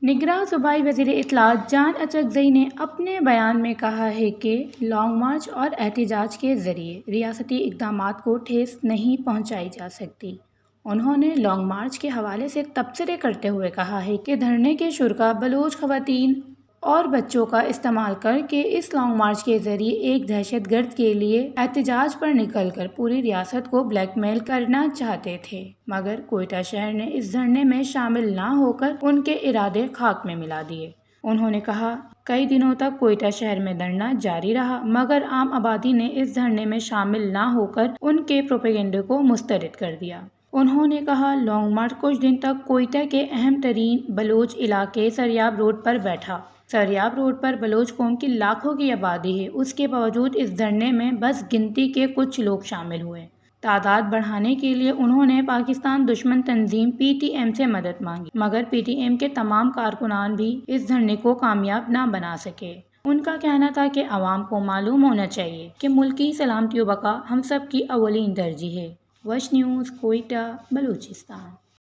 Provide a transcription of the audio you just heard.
نگراں صوبائی وزیر اطلاعات جان اچکزئی نے اپنے بیان میں کہا ہے کہ لانگ مارچ اور احتجاج کے ذریعے ریاستی اقدامات کو ٹھیس نہیں پہنچائی جا سکتی۔ انہوں نے لانگ مارچ کے حوالے سے تبصرے کرتے ہوئے کہا ہے کہ دھرنے کے شرکا بلوچ خواتین اور بچوں کا استعمال کر کے اس لانگ مارچ کے ذریعے ایک دہشت گرد کے لیے احتجاج پر نکل کر پوری ریاست کو بلیک میل کرنا چاہتے تھے، مگر کوئٹہ شہر نے اس دھرنے میں شامل نہ ہو کر ان کے ارادے خاک میں ملا دیے۔ انہوں نے کہا، کئی دنوں تک کوئٹہ شہر میں دھرنا جاری رہا، مگر عام آبادی نے اس دھرنے میں شامل نہ ہو کر ان کے پروپیگنڈے کو مسترد کر دیا۔ انہوں نے کہا، لانگ مارچ کچھ دن تک کوئٹہ کے اہم ترین بلوچ علاقے سریاب روڈ پر بیٹھا۔ سریاب روڈ پر بلوچ قوم کی لاکھوں کی آبادی ہے، اس کے باوجود اس دھرنے میں بس گنتی کے کچھ لوگ شامل ہوئے۔ تعداد بڑھانے کے لیے انہوں نے پاکستان دشمن تنظیم پی ٹی ایم سے مدد مانگی، مگر پی ٹی ایم کے تمام کارکنان بھی اس دھرنے کو کامیاب نہ بنا سکے۔ ان کا کہنا تھا کہ عوام کو معلوم ہونا چاہیے کہ ملک کی سلامتی و بقا ہم سب کی اولین ترجیح ہے۔ وش نیوز، کوئٹہ، بلوچستان۔